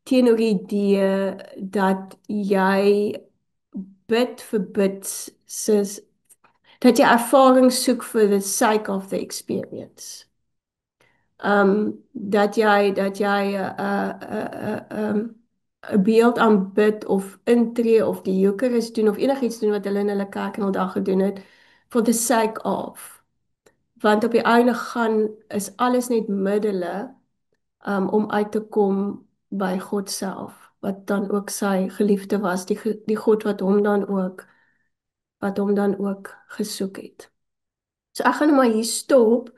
teenoor die idee dat jy bid vir bid, dat jy ervaring soek for the sake of the experience. Dat jy 'n beeld aanbid of intree of die Eucharis doen of enigiets doen wat hulle in hulle kerk en al dag gedoen het, for the sake of. Want op die einde is alles net middele om uit te kom by God self, wat dan ook sy geliefde was, die God wat hom dan ook gesoek het. So ek gaan nou maar hier stop.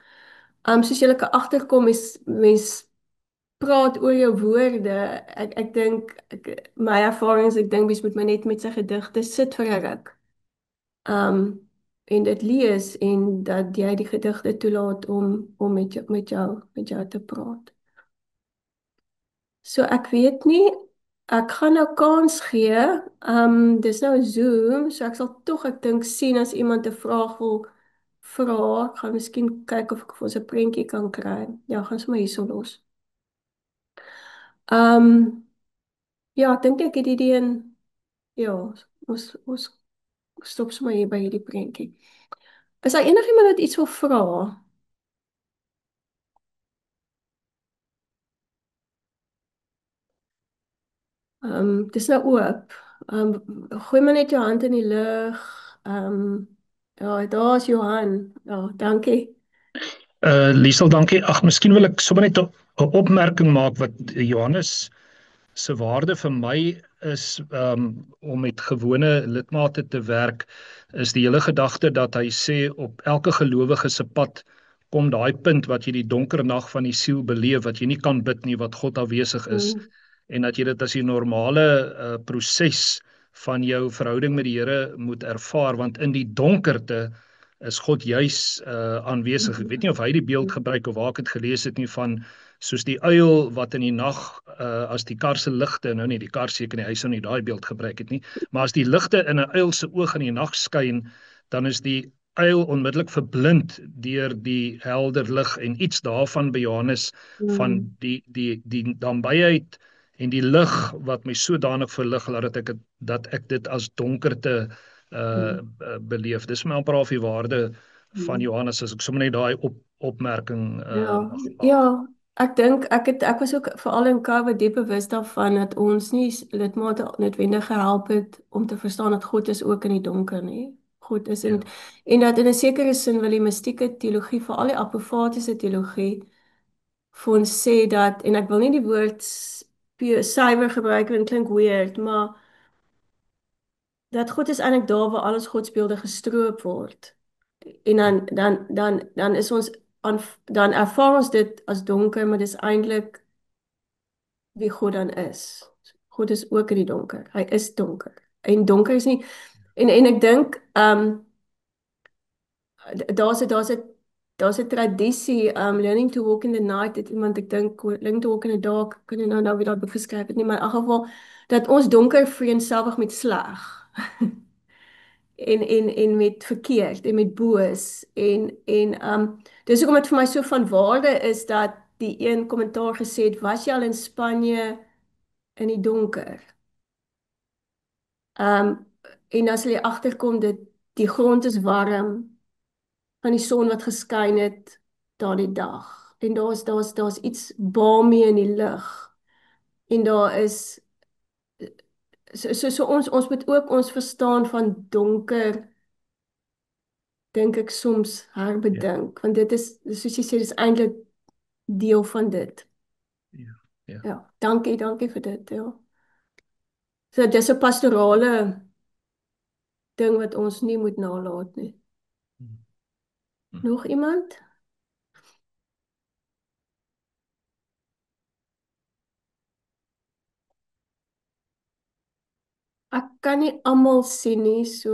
Soos julle kan agterkom, mens praat oor jou woorde. Ek dink, my ervarings, ek dink mens moet my net met sy gedigte sit vir 'n ruk. En dit lees, en dat jy die gedigte toelaat om met jou te praat. So ek weet nie, ek gaan nou kans gee. Dis nou Zoom, so ek sal tog, ek dink, sien as iemand 'n vraag wil vra. Ek gaan miskien kyk of ek vir ons 'n prentjie kan kry. Ja, gaan sommer hierso los. Ja, ek dink ek het hierdie een, ja, ons stop sommer hier by hierdie prentjie. Is daar enigiemand wat iets wil vra? Dis nou oop. Gooi maar net jou hand in die lug. Ja, daar is Johan. Ja, dankie. Liesel, dankie. Ag, miskien wil ek sommer net 'n opmerking maak wat Johannes se waarde vir my is, om met gewone lidmate te werk, is die hele gedagte dat hy sê op elke gelowige se pad kom daai punt wat jy die donker nag van die siel beleef, wat jy nie kan bid nie, wat God afwesig is, en dat jy dit as die normale proses van jou verhouding met die Here moet ervaar, want in die donkerte is God juis aanwesig. Ek weet nie of hy die beeld gebruik of waar ek het gelees het nie, van soos die uil wat in die nag, as die kar se ligte, nou nie die kar seker nie, hy sou nie daai beeld gebruik het nie, maar as die ligte in 'n uil se oog in die nag skyn, dan is die uil onmiddellik verblind deur die helder lig en iets daarvan by Johannes van Mm. die nabyheid en die lig wat my sodanig verlig dat ek dit as donkerte Mm. beleef. Dis my amper half die waarde van Mm. Johannes as ek sommer net daai opmerking Ja, mag ja, maak. ek dink ek was ook veral in COVID diep bewus daarvan dat ons nie lidmate noodwendig gehelp het om te verstaan dat God is ook in die donker nie. God is in Ja, en dat in 'n sekere sin wil die mistieke teologie, veral die apofatiese teologie, vir ons sê dat en ek wil nie die woord suiwer gebruik want dit klink weird, maar dat God is eintlik daar waar alles godsbeelde gestroop word. En ja, dan is ons dan ervaar ons dit as donker, maar dis eintlik wie God dan is. God is ook in die donker. Hy is donker. En donker is nie en ek dink daar's 'n tradisie learning to walk in the night het iemand ek dink learning to walk in the dark kan jy nou weer daai boek geskryf het nie maar in elk geval dat ons donker vereenselwig met sleg. En met verkeerd en met boos en dis hoekom dit vir my so van waarde is dat die een kommentaar gesê het was jy al in Spanje in die donker um, en as jy agterkom dit die grond is warm van die son wat geskyn het daardie dag en daar's iets balmy in die lug en daar is ons moet ook ons verstaan van donker dink ek soms ja, herbedink want dit is soos jy sê dis eintlik deel van dit. ja, ja. Ja, dankie vir dit, ja. So dis 'n pastorale ding wat ons nie moet nalat nie. Mm, mm. Nog iemand? Ek kan nie almal sien nie, so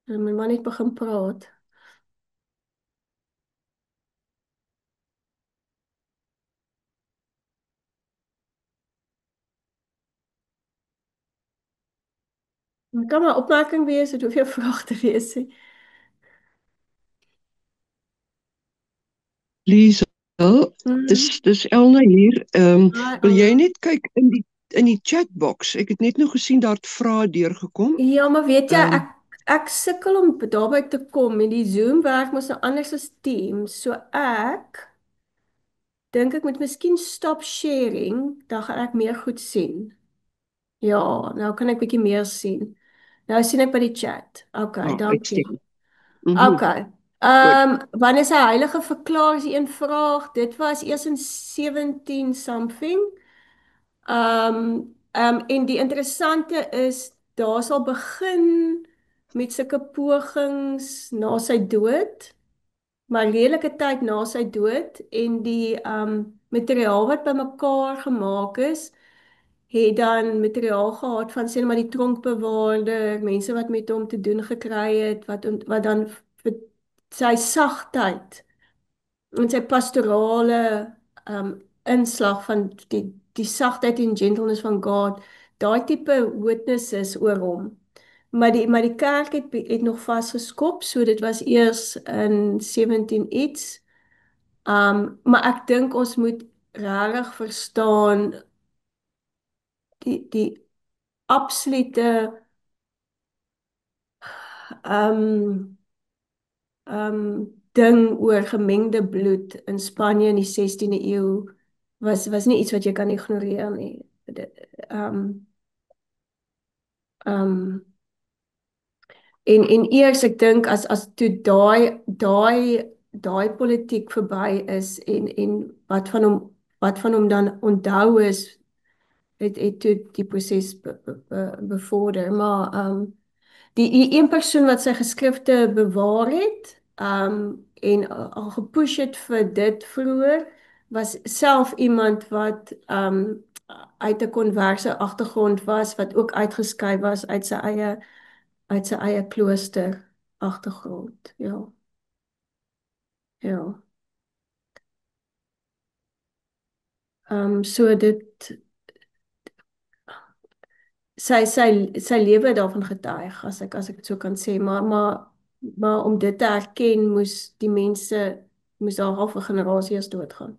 my man het begin praat. Het kan maar 'n opmerking wees, dit hoef nie 'n vraag te wees nie. Liesel, Mhm. dis Elna hier. Hi, Wil jy Anna. net kyk in die chatbox? Ek het net nou gesien daar het vrae deurgekom. Ja, maar weet jy, Ehm ek sukkel om daarby te kom en die Zoom werk mos nou anders as Teams, so ek dink ek moet miskien stop sharing, dan gaan ek meer goed sien. Ja, nou kan ek bietjie meer sien. Nou sien ek by die chat. Okay, dankie. Uitstekend. Mhm. Okay. Goed. Wanneer is hy heilige verklaar is die een vraag. Dit was eers in 17 something. En die interessante is daar sal begin met sulke pogings na sy dood, maar redelike tyd na sy dood en die materiaal wat bymekaar gemaak is het dan materiaal gehad van sê net maar die tronkbewaarder, mense wat met hom te doen gekry het, wat dan vir sy sagtheid en sy pastorale um, inslag van die sagtheid en gentleness van God, daai tipe witnesses oor hom. Maar die kerk het nog vasgeskop, so dit was eers in 17 iets. Maar ek dink ons moet regtig verstaan die absolute um, ding oor gemengde bloed in Spanje in die 16de eeu was nie iets wat jy kan ignoreer nie. Um, um, en eers ek dink as toe daai politiek verby is en wat van hom dan onthou is het toe die proses bevorder maar die een persoon wat sy geskrifte bewaar het en al gepush het vir dit vroeër was self iemand wat uit 'n konverse agtergrond was wat ook uitgeskei was uit sy eie klooster agtergrond. Ja. Ja. So sy lewe daarvan getuig, as ek dit so kan sê, maar om dit te erken, moes daar half 'n generasie as doodgaan.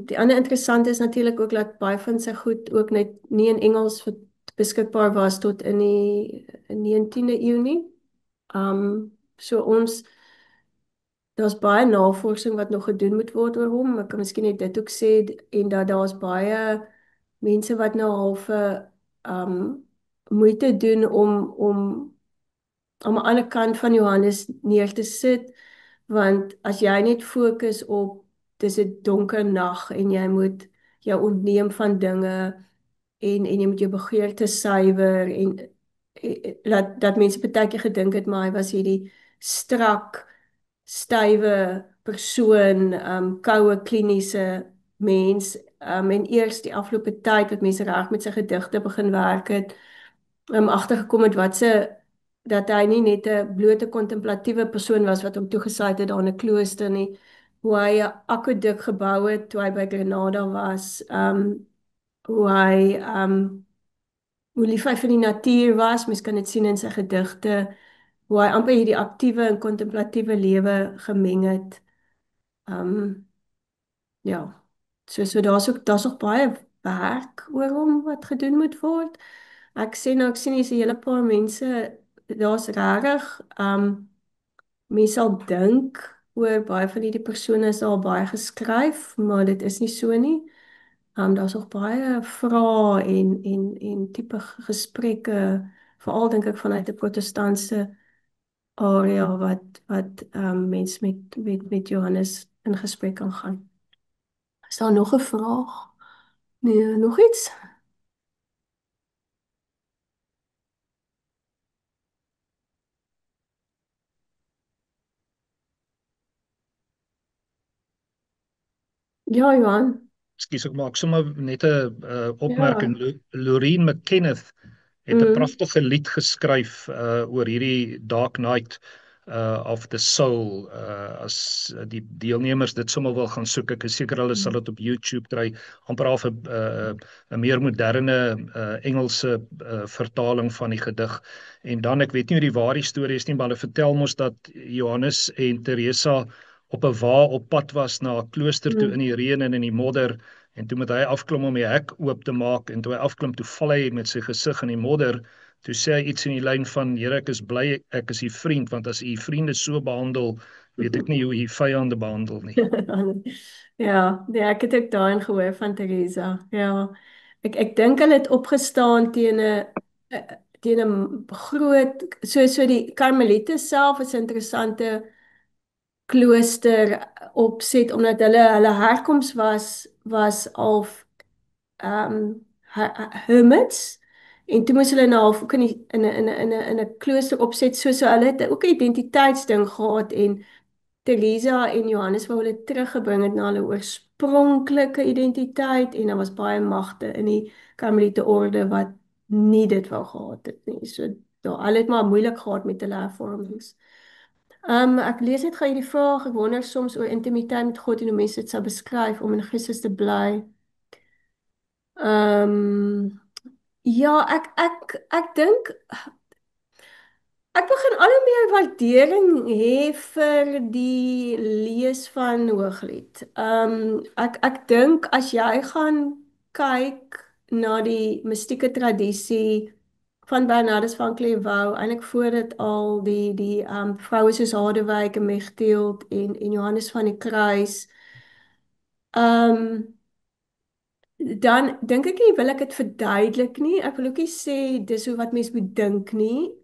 Die ander interessante is natuurlik ook dat baie van sy goed ook net nie in Engels beskikbaar was tot in die 19de eeu nie. So daar's baie navorsing wat nog gedoen moet word oor hom. Ek kan miskien net dit ook sê, en dat daar's baie mense wat nou half moeite doen om aan die ander kant van Johannes neer te sit, want as jy net fokus op dis 'n donker nag en jy moet jou ontneem van dinge en jy moet jou begeerte suiwer en dat mense baie keer gedink het maar hy was hierdie strak, stywe persoon, koue kliniese mens, en eers die afgelope tyd wat mense reg met sy gedigte begin werk het, agtergekom het dat hy nie net 'n blote kontemplatiewe persoon was wat hom toegesit het daar in 'n klooster nie, hoe hy 'n akwaduk gebou het toe hy by Grenada was, hoe lief hy vir die natuur was, mens kan dit sien in sy gedigte, hoe hy amper hierdie aktiewe en kontemplatiewe lewe gemeng het. Ja, so daar's ook baie werk oor hom wat gedoen moet word. Ek sien hier's 'n hele paar mense, daar's regtig, mense sal dink oor baie van hierdie persone is al baie geskryf, maar dit is nie so nie. Daar's nog baie vrae en tipe gesprekke, veral dink ek vanuit 'n protestantse area wat mense met Johannes in gesprek kan gaan. Is daar nog 'n vraag? Nee, nog iets? Ja, Johan. Ekskuus, ek maak sommer net 'n opmerking. Ja. Loreen McKenneth het 'n Mm. pragtige lied geskryf oor hierdie Dark Night of the Soul. As die deelnemers dit sommer wil gaan soek, ek is seker hulle sal dit op YouTube kry, amper half 'n meer moderne Engelse vertaling van die gedig. En dan, ek weet nie hoe die ware storie is nie, maar hulle vertel mos dat Johannes en Teresa op 'n wa op pad was na 'n klooster toe in die reën en in die modder, en toe moet hy afklim om die hek oop te maak, en toe hy afklim, toe val hy met sy gesig in die modder. Toe sê hy iets in die lyn van: Here, ek is bly ek is u vriend, want as u vriende so behandel, weet ek nie hoe u vyande behandel nie. Ja, nee, ek het ook daarin gehoor van Teresa. Ja, ek dink hulle het opgestaan teen 'n groot, so die Karmeliete self is 'n interessante klooster opset, omdat hulle herkoms was of hermits, en toe moes hulle nou half ook in 'n klooster opset, so hulle het ook 'n identiteitsding gehad, en Teresa en Johannes wou hulle teruggebring het na hulle oorspronklike identiteit, en daar was baie magte in die Karmeliete orde wat nie dit wou gehad het nie. So hulle het maar moeilik gehad met hulle hervormings. Ek lees net gou hierdie vraag. Ek wonder soms oor intimiteit met God en hoe mense dit sou beskryf om in Christus te bly. Ja, ek dink ek begin al hoe meer waardering hê vir die lees van Hooglied. Ek dink as jy gaan kyk na die mistieke tradisie van Bernardus van Clairvaux, eintlik voor dit al die vroue soos Harderwyk en Mechthild en Johannes van die Kruis, dan dink ek nie wil ek dit verduidelik nie. Ek wil ook nie sê dis hoe wat mens moet dink nie.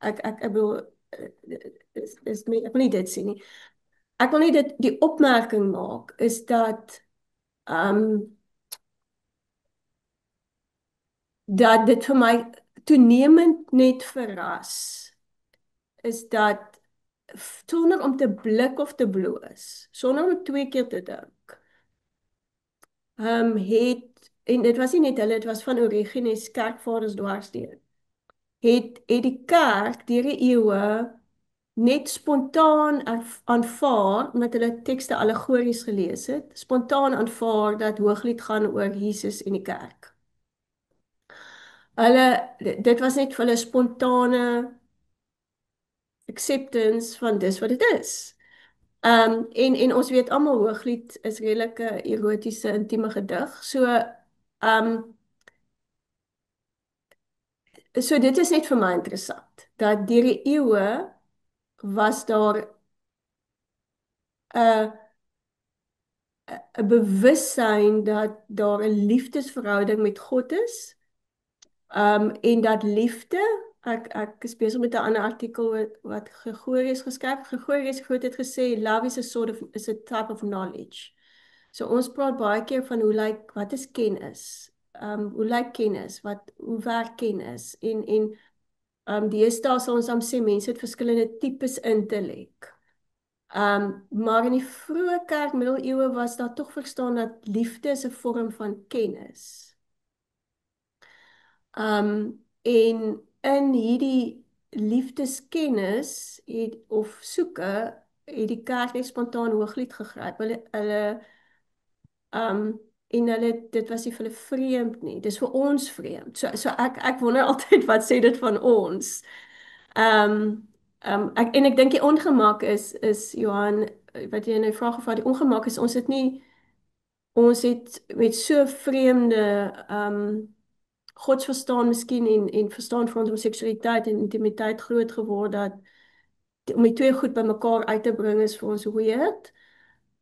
Ek bedoel, ek wil nie dit sê nie. Ek wil nie die opmerking maak is dat dit vir my toenemend net verras is dat sonder om te blik of te bloos, sonder om twee keer te dink, en dit was nie net hulle, dit was van Origenes kerkvaders dwarsdeur, het die kerk deur die eeue net spontaan aanvaar, omdat hulle tekste allegories gelees het, spontaan aanvaar dat Hooglied gaan oor Jesus en die kerk. Dit was net vir hulle spontane acceptance van dis wat dit is. En ons weet almal Hooglied is redelike erotiese, intieme gedig. So dit is net vir my interessant, dat deur die eeue was daar 'n 'n bewussyn dat daar 'n liefdesverhouding met God is. En dat liefde, ek is besig met 'n ander artikel wat Gregorius geskryf. Gregorius Groot het gesê love is a type of knowledge. So ons praat baie keer van wat is kennis? Hoe lyk kennis? Hoe werk kennis? En deesdae sal ons dan sê mense het verskillende tipes intellek. Maar in die vroeë kerk middeleeue was daar tog verstaan dat liefde is 'n vorm van kennis. En in hierdie liefdeskennis of soeke het die kerk net spontaan Hooglied gegryp. Dit was nie vir hulle vreemd nie. Dis vir ons vreemd. So ek wonder altyd wat sê dit van ons. Ek dink die ongemak is Johan, wat jy nou vra gevra, die ongemak is ons het met so vreemde godsverstaan miskien en verstaan van seksualiteit en intimiteit groot geword dat om die twee goed bymekaar uit te bring is vir ons weird.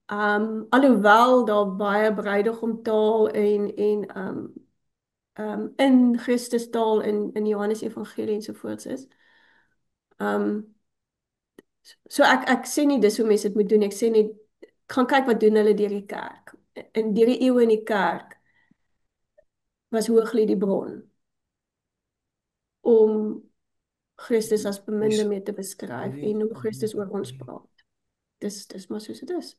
Alhoewel daar baie bruidegomtaal en in Christus taal in Johannes Evangelie ensovoorts is. So ek sê nie dis hoe mense dit moet doen. Ek sê net gaan kyk wat doen hulle deur die kerk. En deur die eeue in die kerk was Hooglied die bron om Christus as beminde mee te beskryf en hoe Christus oor ons praat. Dis maar soos dit is.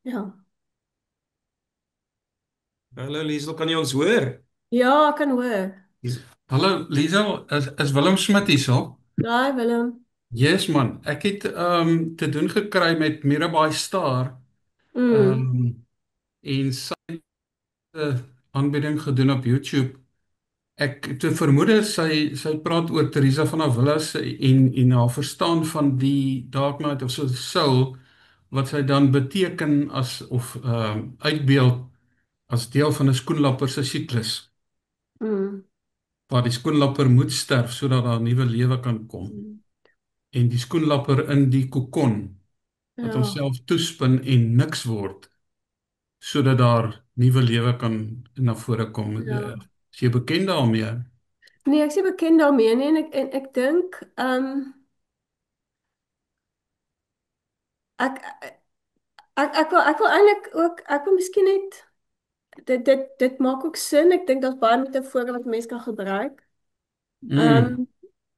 Ja. Hallo Liesel, kan jy ons hoor? Ja, ek kan hoor. Hallo Liesel, is Willem Smit hierso? Daai Willem. Yes man, ek het te doen gekry met Mirabai Star en sy aanbieding gedoen op YouTube. Ek te vermoed sy praat oor Teresa van Avilas en haar verstaan van die Dark Night of Soul wat sy dan beteken as of uitbeeld as deel van 'n skoenlapper se siklus. Waar die skoenlapper moet sterf sodat daar 'n nuwe lewe kan kom. En die skoenlapper in die kokon wat homself toespin en niks word sodat daar nuwe lewe kan na vore kom. Is jy bekend daarmee? Nee, ek is nie bekend daarmee nie en ek dink ek wil eintlik ook ek wil miskien net dit maak ook sin. Ek dink daar's baie metafore wat mense kan gebruik.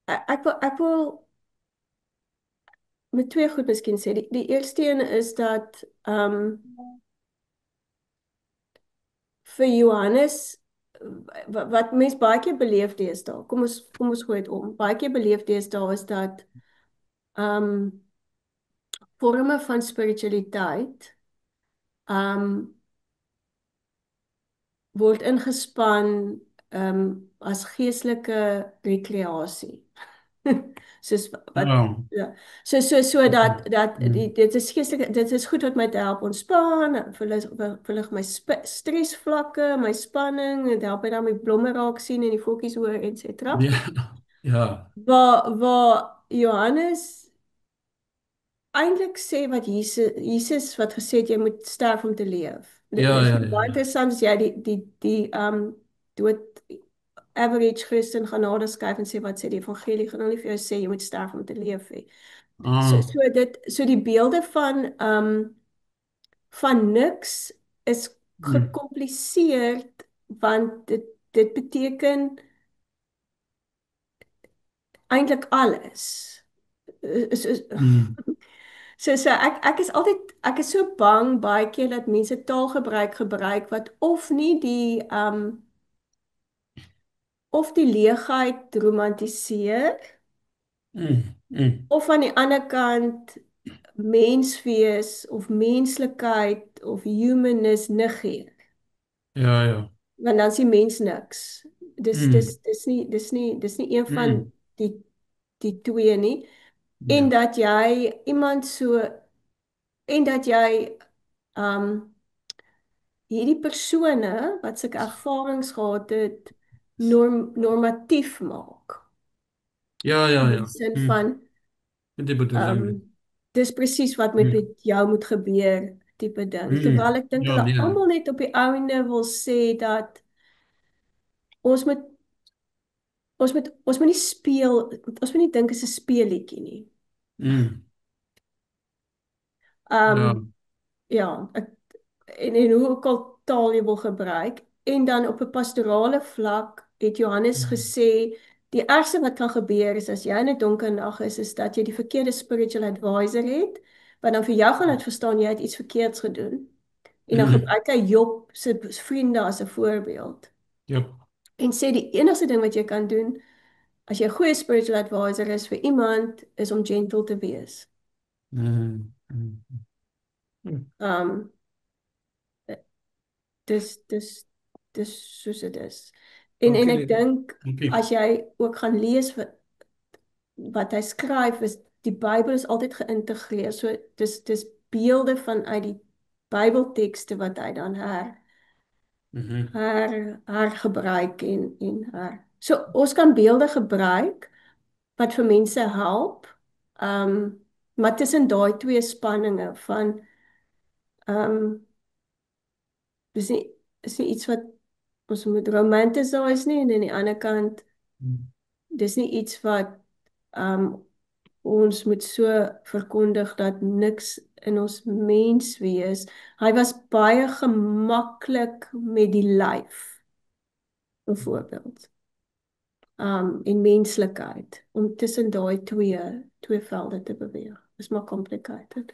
Ek wil met twee goed miskien sê. Die eerste een is dat vir Johannes wat mense baie keer beleef deesdae. Kom ons gooi dit om. Baie keer beleef deesdae is dat vorme van spiritualiteit word ingespan as geestelike rekreasie. Soos wat ja. So dat dit is geestelike, dit is goed wat my te help ontspan, verlig my stresvlakke, my spanning, dit help my dan met blomme raak sien en die voeltjies hoor etc. Ja. Waar Johannes eintlik sê wat Jesus wat gesê het jy moet sterf om te leef. Baie interessant as jy die dood average Christen genade skryf en sê wat sê die evangelie gaan nie vir jou sê jy moet sterf om te leef nie. So die beelde van niks is gekompliseerd want dit beteken eintlik alles. So ek is so bang baie keer dat mense taalgebruik wat of nie of die leegheid romantiseer Mm. Of aan die ander kant mens wees of menslikheid of humanis negeer. Ja, ja. Want dan is die mens niks. Mm. Dis nie een van Mm. die twee nie. En Ja. dat jy iemand so en dat jy um hierdie persone wat sulke ervarings gehad het normatief maak. Ja, ja, In die ja. sin van Met die bedoeling. dis presies wat met Mm. jou moet gebeur tipe ding. Terwyl ek dink Ja, hulle nee. almal net op die einde wil sê dat ons moet ons moet nie speel, ons moet nie dink is 'n speelietjie nie. Mm. Ja. Um ja, en hoe ook al taal jy wil gebruik en dan op 'n pastorale vlak het Johannes Mm. gesê die ergste wat kan gebeur is as jy in 'n donker nag is dat jy die verkeerde spiritual advisor het wat dan vir jou gaan laat verstaan jy het iets verkeerds gedoen en dan Mm. gebruik hy Job se vriende as 'n voorbeeld Yep. en sê die enigste ding wat jy kan doen as jy 'n goeie spiritual advisor is vir iemand is om gentle te wees. Mm. Mm. Mm. Um dis dis dis soos dit is. En Dankie, ek Lady. dink Dankie. as jy ook gaan lees wat hy skryf is die Bybel is altyd geïntegreer. So dis beelde vanuit die Bybeltekste wat hy dan Mhm. hergebruik en her. So ons kan beelde gebruik wat vir mense help. Maar tussen daai twee spanninge van um dis nie is nie iets wat ons moet romanticize nie en aan die ander kant Mm. dis nie iets wat um ons moet so verkondig dat niks in ons mens wees. Hy was baie gemaklik met die lyf, byvoorbeeld. En menslikheid om tussen daai twee velde te beweeg. Is maar complicated.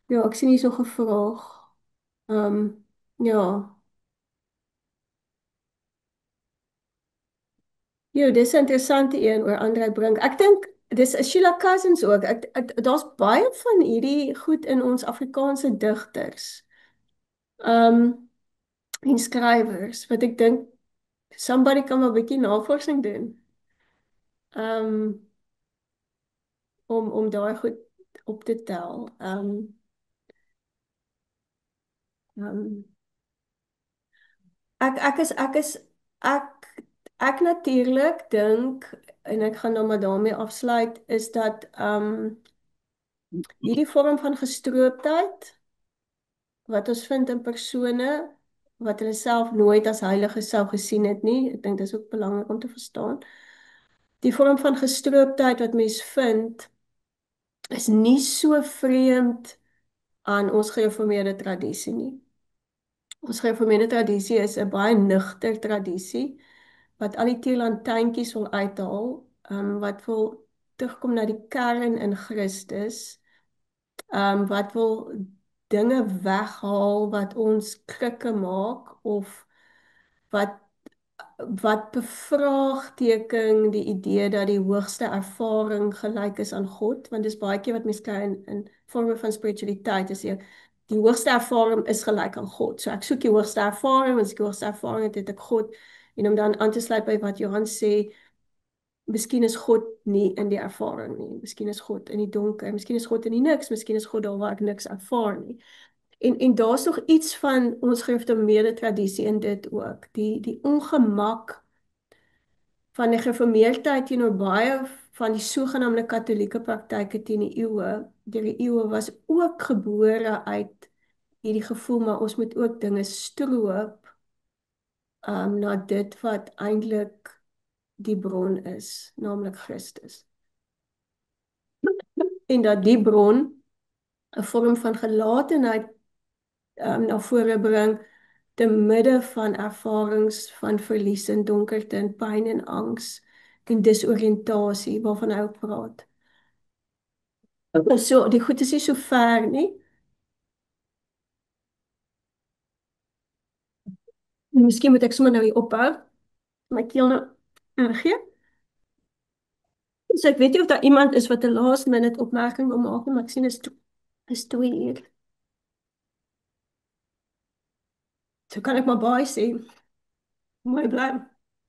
Ja, ek sien hier so 'n vraag. Ja. Jo, dis 'n interessante een oor Andrei Brink. Ek dink dis Sheila Cousins ook. Daar's baie van hierdie goed in ons Afrikaanse digters. Um en skrywers wat ek dink somebody kan wel 'n bietjie navorsing doen. Um om daai goed op te tel. Um ek ek natuurlik dink en ek gaan nou maar daarmee afsluit is dat hierdie vorm van gestroopdheid wat ons vind in persone wat hulle self nooit as heilige sou gesien het nie. Ek dink dis ook belangrik om te verstaan. Die vorm van gestroopdheid wat mens vind is nie so vreemd aan ons gereformeerde tradisie nie. Ons gereformeerde tradisie is 'n baie nugter tradisie wat al die teelantjies wil uithaal, wat wil terugkom na die kern in Christus, wat wil dinge weghaal wat ons krikke maak of wat bevraagteken die idee dat die hoogste ervaring gelyk is aan God, want dis baie keer wat mense kry in vorme van spiritualiteit is die hoogste ervaring is gelyk aan God. So ek soek die hoogste ervaring, as ek die hoogste ervaring het ek God en om dan aan te sluit by wat Johan sê, miskien is God nie in die ervaring nie, miskien is God in die donker, miskien is God in die niks, miskien is God daar waar ek niks ervaar nie. En daar's nog iets van ons gereformeerde tradisie in dit ook. Die ongemak van die gereformeerdheid teenoor baie van die sogenaamde katholieke praktyke teen deur die eeue was ook gebore uit hierdie gevoel, maar ons moet ook dinge stroop na dit wat eintlik die bron is, naamlik Christus. En dat die bron 'n vorm van gelatenheid na vore bring te midde van ervarings van verlies en donkerte en pyn en angs en disoriëntasie waarvan hy ook praat. So die goed is nie so ver nie. Miskien moet ek sommer nou hier ophou. My keel nou gee. So ek weet nie of daar iemand is wat 'n last minute opmerking wil maak nie, maar ek sien is 2 uur. So kan ek maar baie sê. Mooi bly.